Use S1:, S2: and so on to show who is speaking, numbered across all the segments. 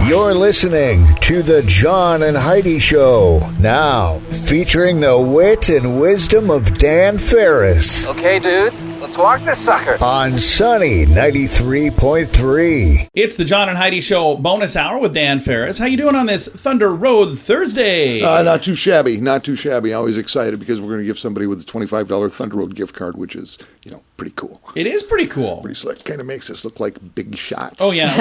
S1: You're listening to the John and Heidi Show. Now, featuring the wit and wisdom of Dan Ferris.
S2: Okay, dudes, let's walk this sucker.
S1: On Sunny 93.3.
S3: It's the John and Heidi Show bonus hour with Dan Ferris. How you doing on this Thunder Road Thursday?
S4: Not too shabby. Not too shabby. Always excited because we're going to give somebody with a $25 Thunder Road gift card, which is, pretty cool.
S3: It is pretty cool.
S4: Pretty slick. Kind of makes us look like big shots.
S3: Oh, yeah.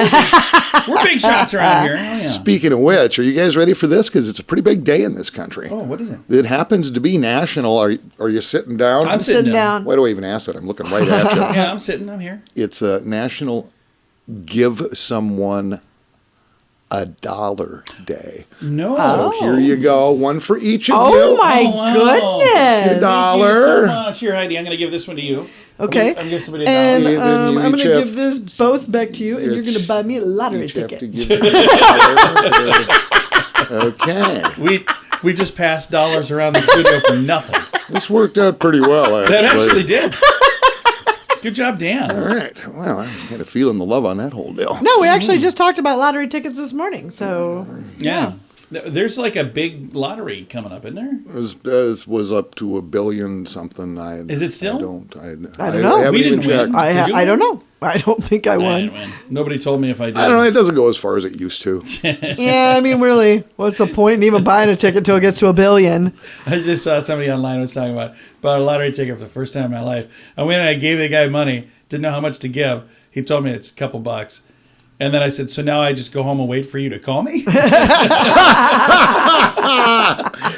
S3: We're big shots around here. Oh, yeah.
S4: Speaking of which, are you guys ready for this? Because it's a pretty big day in this country.
S3: Oh, what is it?
S4: It happens to be national. Are you sitting down?
S3: I'm sitting down.
S4: Why do I even ask that? I'm looking right at you.
S3: Yeah, I'm sitting. I'm here.
S4: It's a National Give Someone a $1 Day.
S3: No.
S4: So here you go. One for each of you.
S5: Oh, my
S3: wow.
S5: goodness.
S4: Your $1.
S3: Thank you so much. Here, Heidi, I'm going to give this one to you.
S5: Okay.
S3: I'm going to give somebody
S5: And
S3: $1.
S4: Then you
S5: I'm
S4: each
S5: going to
S4: have-
S5: give this both back to you, and you're going to buy me a lottery
S4: Each have
S5: ticket.
S4: to give $1. Okay.
S3: We just passed dollars around the studio for nothing.
S4: This worked out pretty well, actually.
S3: That actually did. Good job, Dan.
S4: All right. Well, I'm kind of feeling the love on that whole deal.
S5: No, we actually just talked about lottery tickets this morning, so...
S3: Yeah. There's like a big lottery coming up, isn't there?
S4: It was up to $1 billion something.
S3: Is it still?
S4: I don't know.
S5: I don't know.
S4: I haven't
S3: We
S4: even
S3: didn't win.
S4: checked.
S3: Did you
S5: I don't
S3: win?
S5: know. I don't think I
S3: I
S5: won.
S3: didn't win. Nobody told me if I did.
S4: I don't know. It doesn't go as far as it used to.
S5: Yeah, I mean, really, what's the point in even buying a ticket until it gets to $1 billion?
S3: I just saw somebody online was talking about bought a lottery ticket for the first time in my life. I went and I gave the guy money, didn't know how much to give. He told me it's a couple bucks. And then I said, so now I just go home and wait for you to call me?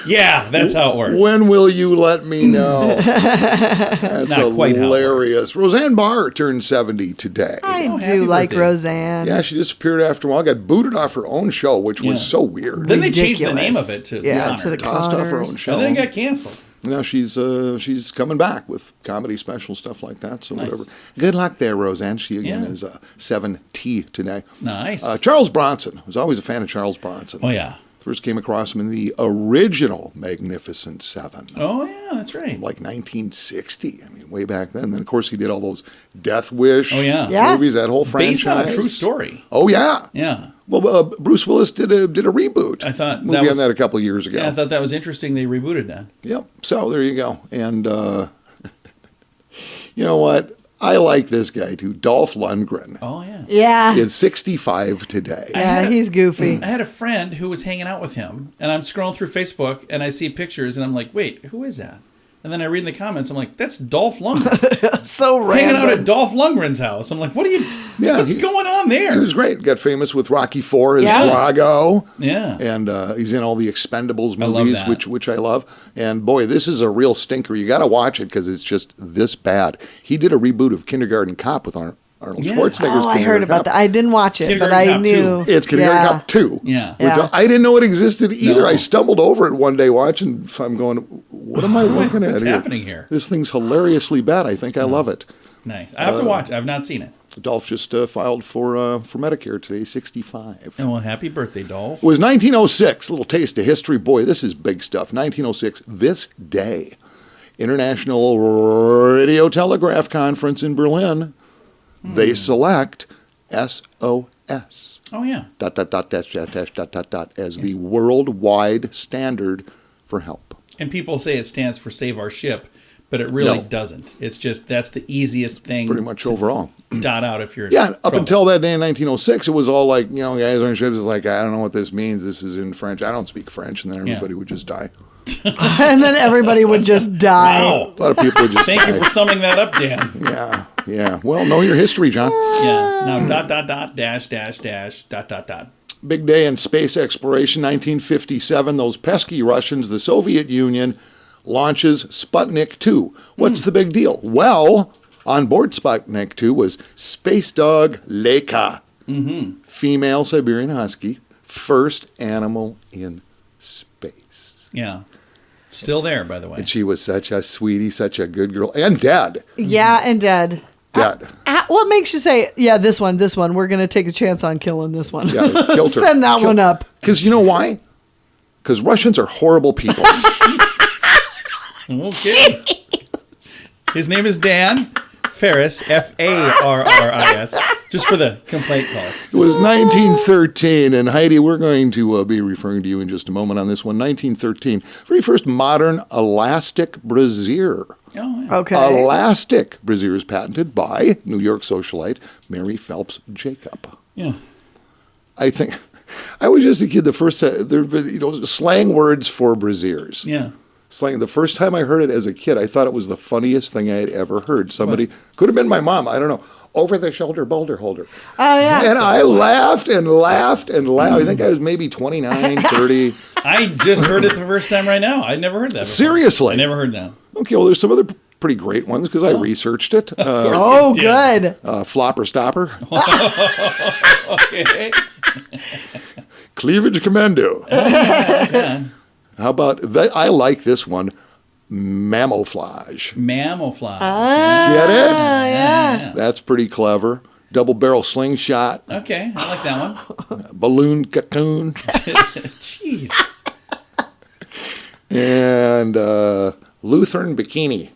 S3: Yeah, that's how it works.
S4: When will you let me know? That's
S3: not quite how it
S4: hilarious. Roseanne Barr turned 70 today.
S5: I
S3: happy
S5: do like
S3: birthday.
S5: Roseanne.
S4: Yeah, she disappeared after a while. Got booted off her own show, which was so weird.
S3: Then they changed the name
S5: Ridiculous.
S3: of it to
S5: Yeah,
S3: Honor.
S5: to the
S4: Tossed off her own
S5: Connors.
S4: show.
S3: And then it got canceled.
S4: Now she's coming back with comedy special stuff like that. So
S3: Nice.
S4: whatever. Good luck there, Roseanne. She again
S3: Yeah.
S4: is 7T today.
S3: Nice.
S4: Charles Bronson. Was always a fan of Charles Bronson.
S3: Oh, yeah.
S4: First came across him in the original Magnificent Seven.
S3: Oh, yeah, that's right.
S4: Like 1960. I mean, way back then. Then, of course, he did all those Death Wish
S3: Oh, yeah.
S5: Yeah.
S4: movies, that whole franchise.
S3: Based on a true story.
S4: Oh, yeah.
S3: Yeah.
S4: Well, Bruce Willis did a reboot.
S3: I thought
S4: movie
S3: that was-
S4: on that a couple of years ago.
S3: Yeah, I thought that was interesting. They rebooted that.
S4: Yep. So there you go. And you know what? I like this guy too. Dolph Lundgren
S3: Oh, yeah.
S5: Yeah.
S4: is 65 today.
S5: Yeah, he's goofy.
S3: I had a friend who was hanging out with him, and I'm scrolling through Facebook, and I see pictures, and I'm like, wait, who is that? And then I read in the comments, I'm like, that's Dolph Lundgren.
S5: So
S3: Hanging out at
S5: random.
S3: Dolph Lundgren's house. I'm like, what are you,
S4: Yeah,
S3: what's going on there?
S4: He was great. Got famous with Rocky IV as
S5: Yeah.
S4: Drago.
S3: Yeah.
S4: And he's in all the Expendables
S3: I love
S4: movies,
S3: that.
S4: which I love. And boy, this is a real stinker. You got to watch it because it's just this bad. He did a reboot of Kindergarten Cop with Arnold
S3: Yeah.
S4: Schwarzenegger's
S5: Oh, I heard
S4: Kindergarten
S5: about
S4: Cop.
S5: that. I didn't watch it, but
S3: Kindergarten
S5: I
S3: Cop
S5: knew.
S3: 2.
S4: It's Kindergarten
S5: Yeah.
S4: Cop 2.
S3: Yeah.
S4: Which
S5: Yeah.
S4: I didn't know it existed either.
S3: No.
S4: I stumbled over it one day watching. So I'm going, what am I looking at
S3: What's
S4: here?
S3: happening here?
S4: This thing's hilariously bad. I think I love it.
S3: Nice. I have to watch. I've not seen it.
S4: Dolph just filed for Medicare today, 65.
S3: Oh, well, happy birthday, Dolph.
S4: It was 1906. A little taste of history. Boy, this is big stuff. 1906, this day, International Radio Telegraph Conference in Berlin. They select SOS.
S3: Oh, yeah.
S4: Dot, dot, dot, dash, dash, dash, dot, dot, dot, as the worldwide standard for help.
S3: And people say it stands for Save Our Ship, but it really
S4: No.
S3: doesn't. It's just that's the easiest thing
S4: Pretty much
S3: to
S4: overall.
S3: dot out if you're in
S4: Yeah, up
S3: trouble.
S4: until that day in 1906, it was all like, guys on ships is like, I don't know what this means. This is in French. I don't speak French. And then everybody would just die.
S5: And then everybody would just die.
S3: Wow.
S4: A lot of people would just
S3: Thank you
S4: die.
S3: for summing that up, Dan.
S4: Yeah. Well, know your history, John.
S3: Yeah. Now dot dot dot dash dash dash dot dot dot.
S4: Big day in space exploration, 1957. Those pesky Russians, the Soviet Union, launches Sputnik 2. What's the big deal? Well, on board Sputnik 2 was space dog Leka, female Siberian husky, first animal in space.
S3: Yeah. Still there, by the way.
S4: And she was such a sweetie, such a good girl, and dead.
S5: Yeah, and dead.
S4: Dead.
S5: What makes you say, yeah, this one, we're going to take a chance on killing this one?
S4: Yeah, they killed her.
S5: Send that one up.
S4: Because you know why? Because Russians are horrible people.
S3: Okay. His name is Dan. Ferris, Farris, just for the complaint calls.
S4: It was 1913, and Heidi, we're going to be referring to you in just a moment on this one. 1913, very first modern elastic brassiere.
S3: Oh, yeah.
S5: Okay.
S4: Elastic brassiere is patented by New York socialite Mary Phelps Jacob.
S3: Yeah.
S4: I think I was just a kid. The first there've been slang words for brassieres.
S3: Yeah.
S4: Slang. The first time I heard it as a kid, I thought it was the funniest thing I had ever heard. Somebody could have been my mom. I don't know. Over the shoulder boulder holder.
S5: Oh, yeah.
S4: And I laughed and laughed and laughed. I think I was maybe 29, 30.
S3: I just heard it the first time right now. I'd never heard that before.
S4: Seriously.
S3: I never heard that.
S4: Okay, well, there's some other pretty great ones because I researched it.
S5: Oh, good.
S4: Flopper stopper.
S3: Okay.
S4: Cleavage commando.
S3: Yeah.
S4: How about, I like this one, mamouflage.
S3: Mamouflage.
S4: Get it?
S3: Yeah.
S4: That's pretty clever. Double barrel slingshot,
S3: Okay, I like that one.
S4: balloon cocoon,
S3: Jeez.
S4: and Lutheran bikini.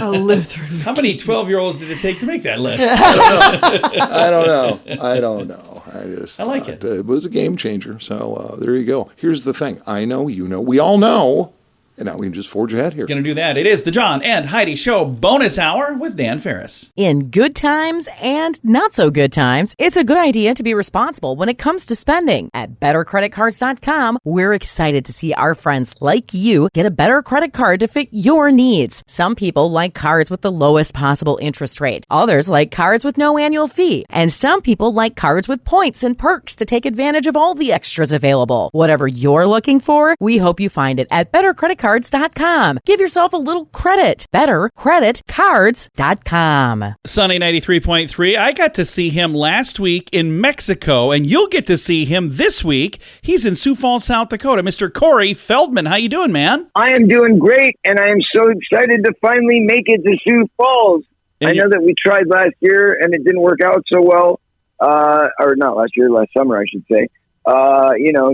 S5: A Lutheran.
S3: How many 12-year-olds did it take to make that list?
S4: I don't know. I just
S3: I like
S4: thought,
S3: it.
S4: It was a game changer. So there you go. Here's the thing. I know, you know, we all know. And now we can just forge ahead here.
S3: Gonna do that. It is the John and Heidi Show bonus hour with Dan Ferris.
S6: In good times and not so good times, it's a good idea to be responsible when it comes to spending. At bettercreditcards.com, we're excited to see our friends like you get a better credit card to fit your needs. Some people like cards with the lowest possible interest rate. Others like cards with no annual fee. And some people like cards with points and perks to take advantage of all the extras available. Whatever you're looking for, we hope you find it at bettercreditcards.com. Give yourself a little credit. Bettercreditcards.com.
S3: Sunny 93.3. I got to see him last week in Mexico, and you'll get to see him this week. He's in Sioux Falls, South Dakota. Mr. Corey Feldman, how you doing, man?
S7: I am doing great, and I am so excited to finally make it to Sioux Falls.
S3: And
S7: I know that we tried last year, and it didn't work out so well. Or not last year, last summer, I should say.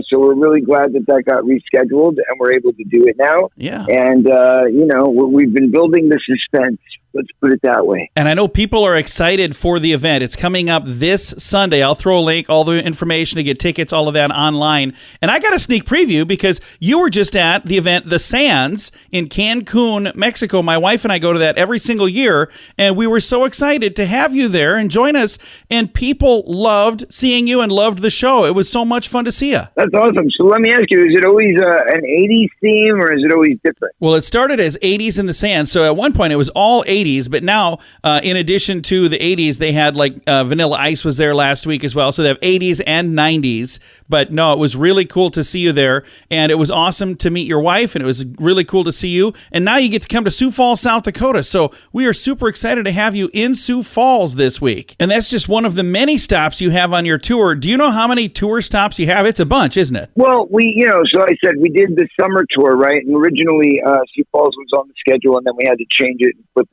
S7: So we're really glad that got rescheduled and we're able to do it now.
S3: Yeah.
S7: And, we've been building the suspense. Let's put it that way.
S3: And I know people are excited for the event. It's coming up this Sunday. I'll throw a link, all the information to get tickets, all of that online. And I got a sneak preview because you were just at the event, The Sands in Cancun, Mexico. My wife and I go to that every single year. And we were so excited to have you there and join us. And people loved seeing you and loved the show. It was so much fun to see you.
S7: That's awesome. So let me ask you, is it always an 80s theme or is it always different?
S3: Well, it started as 80s in the Sands. So at one point it was all 80s. But now, in addition to the 80s, they had like Vanilla Ice was there last week as well. So they have 80s and 90s. But no, it was really cool to see you there. And it was awesome to meet your wife. And it was really cool to see you. And now you get to come to Sioux Falls, South Dakota. So we are super excited to have you in Sioux Falls this week. And that's just one of the many stops you have on your tour. Do you know how many tour stops you have? It's a bunch, isn't it?
S7: Well, so I said we did the summer tour, right? And originally Sioux Falls was on the schedule and then we had to change it and put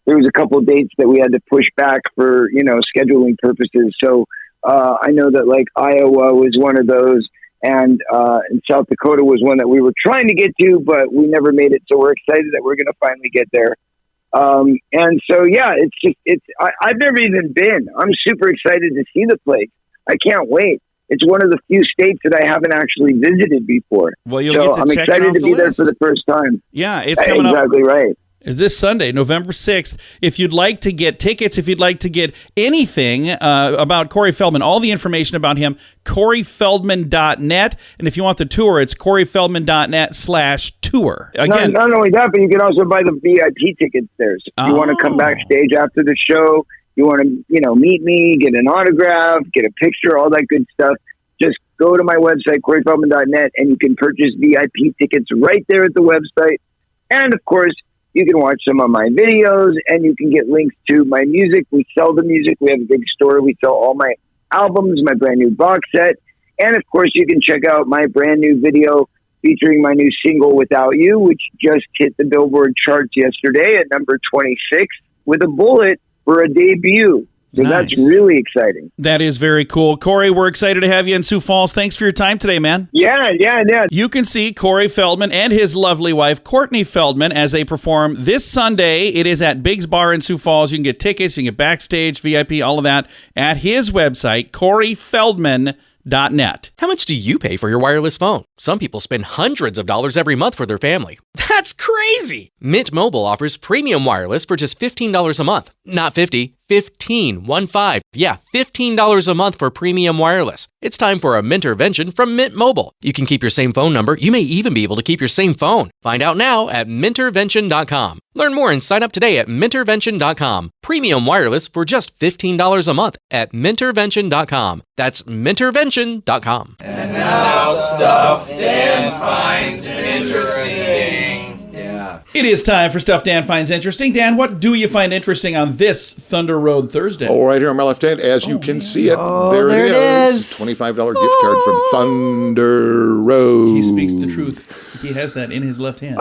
S7: there was a couple of dates that we had to push back for, scheduling purposes. So I know that like Iowa was one of those and South Dakota was one that we were trying to get to, but we never made it. So we're excited that we're going to finally get there. And so, yeah, I've never even been. I'm super excited to see the place. I can't wait. It's one of the few states that I haven't actually visited before.
S3: Well, you'll
S7: so
S3: get to
S7: I'm
S3: check it
S7: excited
S3: off
S7: to
S3: the
S7: be there
S3: list.
S7: for the first time.
S3: Yeah, it's coming up.
S7: Exactly right.
S3: Is this Sunday, November 6th. If you'd like to get tickets, if you'd like to get anything about Corey Feldman, all the information about him, CoreyFeldman.net. And if you want the tour, it's CoreyFeldman.net/tour. Again,
S7: Not only that, but you can also buy the VIP tickets there. So if you want to come backstage after the show, you want to, meet me, get an autograph, get a picture, all that good stuff, just go to my website, CoreyFeldman.net, and you can purchase VIP tickets right there at the website. And, of course, you can watch some of my videos and you can get links to my music. We sell the music. We have a big store. We sell all my albums, my brand new box set. And of course, you can check out my brand new video featuring my new single, Without You, which just hit the Billboard charts yesterday at number 26 with a bullet for a debut. So
S3: Nice.
S7: that's really exciting.
S3: That is very cool. Corey, we're excited to have you in Sioux Falls. Thanks for your time today, man.
S7: Yeah.
S3: You can see Corey Feldman and his lovely wife, Courtney Feldman, as they perform this Sunday. It is at Big's Bar in Sioux Falls. You can get tickets, you can get backstage, VIP, all of that at his website, CoreyFeldman.net.
S8: How much do you pay for your wireless phone? Some people spend hundreds of dollars every month for their family. That's crazy! Mint Mobile offers premium wireless for just $15 a month. Not 50, 15, 1-5. Yeah, $15 a month for premium wireless. It's time for a Mintervention from Mint Mobile. You can keep your same phone number. You may even be able to keep your same phone. Find out now at Mintervention.com. Learn more and sign up today at Mintervention.com. Premium wireless for just $15 a month at Mintervention.com. That's Mintervention.com.
S2: And now stuff Dan finds interesting.
S3: It is time for Stuff Dan Finds Interesting. Dan, what do you find interesting on this Thunder Road Thursday?
S4: Oh, right here on my left hand, as you can see it, there
S5: there
S4: it
S5: it
S4: is.
S5: is.
S4: $25 gift card from Thunder Road.
S3: He speaks the truth. He has that in his left hand.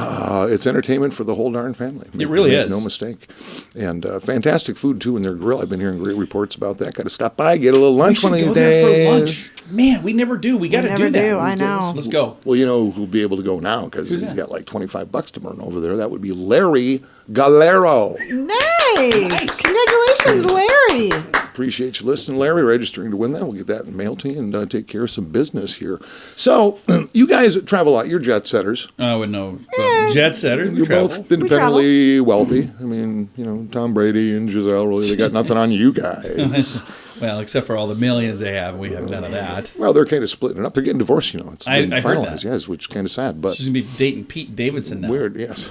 S4: It's entertainment for the whole darn family.
S3: It really
S4: Make
S3: is.
S4: No mistake. And fantastic food, too, in their grill. I've been hearing great reports about that. Got to stop by, get a little lunch one of these
S3: go there
S4: days.
S3: for lunch. Man, we never do. We got to
S5: never
S3: do that.
S5: do, I know.
S3: Let's go.
S4: Well, you know who'll be able to go now because he's
S3: that?
S4: got like $25 to burn over there. That would be Larry Galero.
S5: Nice. Congratulations, Larry.
S4: Appreciate you listening, Larry. Registering to win that. We'll get that in mail to you and take care of some business here. So, you guys travel a lot. You're jet setters.
S3: I would know. Jet setters. We
S4: You're
S3: travel.
S4: both independently wealthy. I mean, you know, Tom Brady and Giselle, really, they got nothing on you guys.
S3: Well, except for all the millions they have, we have none of that.
S4: Well, they're kind of splitting it up. They're getting divorced, you know. It's
S3: I
S4: been
S3: heard
S4: finalized,
S3: that.
S4: yes, which is kind of sad, but
S3: She's going to be dating Pete Davidson now.
S4: weird, yes.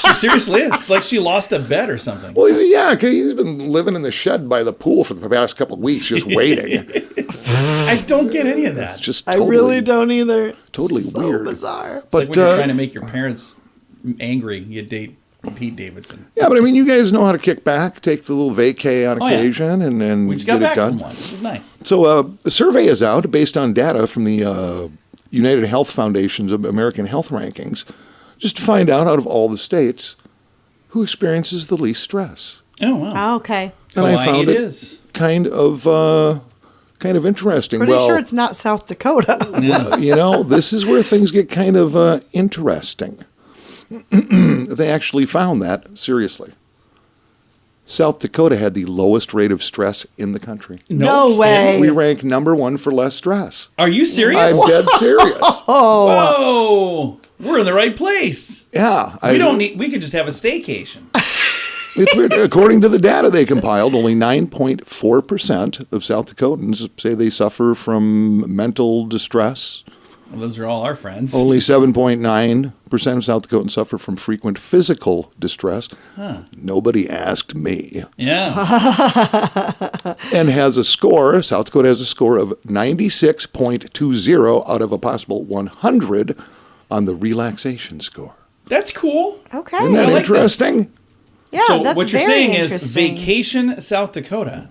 S3: She seriously is. It's like she lost a bet or something.
S4: Well, yeah, 'cause he's been living in the shed by the pool for the past couple of weeks, just waiting.
S3: I don't get any of that.
S4: It's just
S5: I
S4: totally,
S5: really don't either.
S4: totally
S5: so
S4: weird.
S5: bizarre.
S3: It's
S4: But
S3: like when you're trying to make your parents angry, you date Pete Davidson.
S4: yeah, but I mean, you guys know how to kick back, take the little vacay on
S3: Oh, yeah.
S4: occasion, and then
S3: We just
S4: get
S3: got back
S4: it done.
S3: from one. It was nice.
S4: So a survey is out based on data from the United Health Foundation's American Health Rankings, just to find out of all the states who experiences the least stress.
S3: Oh, wow.
S5: Okay.
S4: And I
S3: Hawaii
S4: found
S3: it
S4: it
S3: is.
S4: kind of interesting.
S5: Pretty
S4: well,
S5: sure it's not South Dakota.
S4: you know, this is where things get kind of interesting. They actually found that, seriously. South Dakota had the lowest rate of stress in the country.
S5: No
S3: kidding.
S5: way.
S4: We rank number one for less stress.
S3: Are you serious?
S4: I'm dead serious.
S3: Whoa. We're in the right place.
S4: Yeah.
S3: We could just have a staycation.
S4: It's weird. According to the data they compiled, only 9.4% of South Dakotans say they suffer from mental distress.
S3: Well, those are all our friends.
S4: Only 7.9% of South Dakotans suffer from frequent physical distress. Nobody asked me.
S3: Yeah.
S4: And has a score, South Dakota has a score of 96.20 out of a possible 100 on the relaxation score.
S3: That's cool.
S5: Okay.
S4: Isn't that
S3: like
S4: interesting?
S5: Yeah,
S3: So
S5: that's
S3: what you're
S5: very
S3: saying is
S5: interesting.
S3: Vacation South Dakota,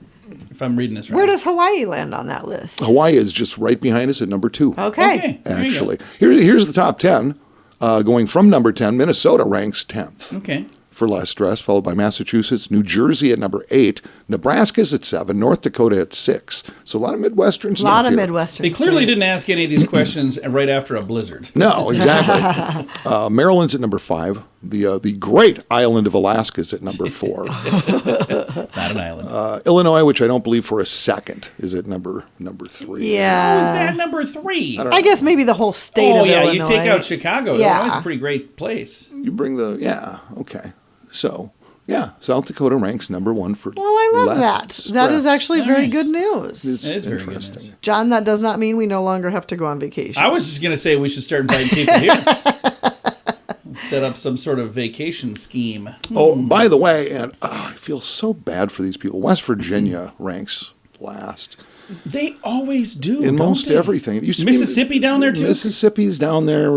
S3: if I'm reading this right.
S5: Where does Hawaii land on that list?
S4: Hawaii is just right behind us at number 2.
S5: Okay.
S3: there you go.
S4: Actually. Here's the top 10. Going from number 10, Minnesota ranks 10th
S3: Okay.
S4: for less stress, followed by Massachusetts, New Jersey at number 8, Nebraska's at 7, North Dakota at 6. So a lot of Midwestern
S5: A
S4: stuff
S5: lot of
S4: here.
S5: Midwestern
S3: They clearly
S5: states.
S3: didn't ask any of these questions right after a blizzard.
S4: No, exactly. Maryland's at number 5. The great island of Alaska is at number 4.
S3: Not an island.
S4: Illinois, which I don't believe for a second, is at number 3.
S5: Yeah.
S3: How is that number 3?
S5: I guess maybe the whole state
S3: Oh,
S5: of
S3: yeah,
S5: Illinois.
S3: you take out Chicago.
S5: Yeah.
S3: Illinois is a pretty great place.
S4: You bring okay. So, yeah, South Dakota ranks number 1 for
S5: Well, I love
S4: less
S5: that.
S4: stress.
S5: That is actually very
S3: right.
S5: good news.
S4: It's
S3: It is very good
S4: interesting.
S3: news.
S5: John, that does not mean we no longer have to go on vacation.
S3: I was just going to say we should start inviting people here. Set up some sort of vacation scheme.
S4: Oh, by the way, and I feel so bad for these people. West Virginia ranks last
S3: They always do.
S4: in
S3: don't
S4: most
S3: they?
S4: everything. It used to be-
S3: Mississippi down there, too?
S4: Mississippi's down there,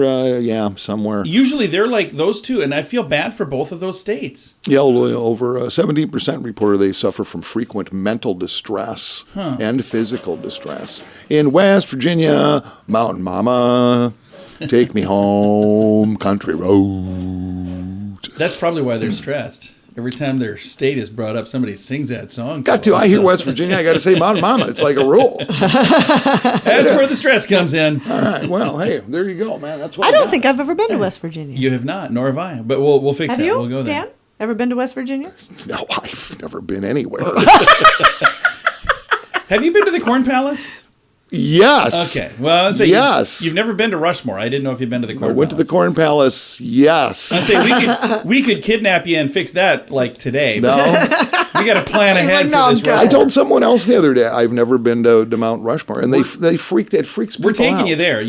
S4: somewhere.
S3: Usually they're like those two, and I feel bad for both of those states.
S4: Yeah, over 17% reported they suffer from frequent mental distress and physical distress. In West Virginia, Mountain Mama, take me home, country road.
S3: That's probably why they're stressed. Every time their state is brought up, somebody sings that song.
S4: Got to. I hear West Virginia. I got to say Mountain Mama. It's like a rule.
S3: That's where the stress comes in.
S4: All right. Well, hey, there you go, man. That's what
S5: I don't
S4: got.
S5: think I've ever been to West Virginia.
S3: You have not, nor have I. But we'll fix
S5: Have
S3: that.
S5: you,
S3: We'll go there.
S5: Dan? Ever been to West Virginia?
S4: No, I've never been anywhere.
S3: Have you been to the Corn Palace?
S4: Yes.
S3: Okay. Well, I'd say
S4: yes.
S3: You've never been to Rushmore. I didn't know if you've been to the Corn
S4: I
S3: Palace.
S4: went to the Corn Palace. Yes.
S3: I say we could kidnap you and fix that like today.
S4: No.
S3: We got to plan ahead
S5: like, no,
S3: for this.
S5: I'm good.
S4: I told someone else the other day I've never been to Mount Rushmore, and it freaks people
S3: We're taking
S4: out.
S3: you there.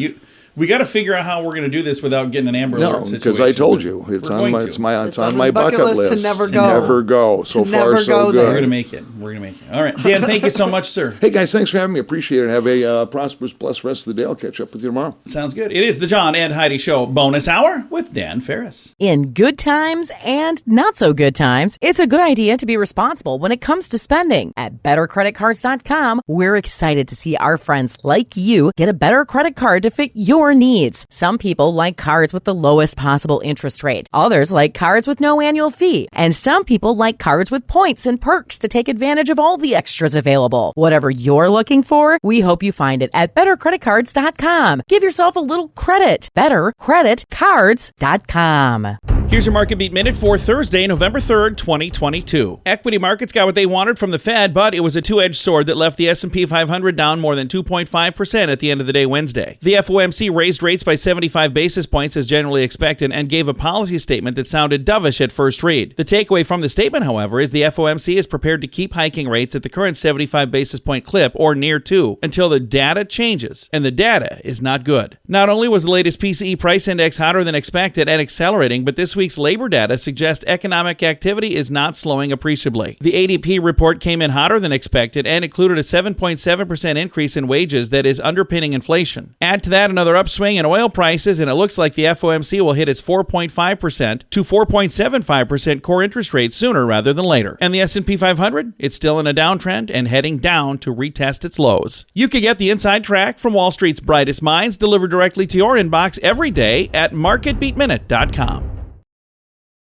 S3: We got to figure out how we're going to do this without getting an Amber Alert
S4: No,
S3: situation.
S4: because I told you it's
S3: We're
S4: on
S3: going
S4: my
S3: to.
S4: it's on my
S5: his
S4: bucket list
S5: to never
S3: To
S5: go.
S4: Never go. So
S5: To
S4: far,
S5: never
S4: so
S5: go there.
S3: We're
S4: good.
S3: going to make it. We're going to make it. All right, Dan. Thank you so much, sir.
S4: Hey guys, thanks for having me. Appreciate it. Have a prosperous, blessed rest of the day. I'll catch up with you tomorrow.
S3: Sounds good. It is the John and Heidi Show bonus hour with Dan Ferris.
S6: In good times and not so good times, it's a good idea to be responsible when it comes to spending. At bettercreditcards.com, we're excited to see our friends like you get a better credit card to fit your needs. Some people like cards with the lowest possible interest rate. Others like cards with no annual fee. And some people like cards with points and perks to take advantage of all the extras available. Whatever you're looking for, we hope you find it at bettercreditcards.com. Give yourself a little credit. Bettercreditcards.com.
S3: Here's your Market Beat Minute for Thursday, November 3rd, 2022. Equity markets got what they wanted from the Fed, but it was a two-edged sword that left the S&P 500 down more than 2.5% at the end of the day Wednesday. The FOMC raised rates by 75 basis points as generally expected and gave a policy statement that sounded dovish at first read. The takeaway from the statement, however, is the FOMC is prepared to keep hiking rates at the current 75 basis point clip or near to until the data changes, and the data is not good. Not only was the latest PCE price index hotter than expected and accelerating, but this week's labor data suggests economic activity is not slowing appreciably. The ADP report came in hotter than expected and included a 7.7% increase in wages that is underpinning inflation. Add to that another upswing in oil prices, and it looks like the FOMC will hit its 4.5% to 4.75% core interest rate sooner rather than later. And the S&P 500, it's still in a downtrend and heading down to retest its lows. You can get the inside track from Wall Street's brightest minds delivered directly to your inbox every day at marketbeatminute.com.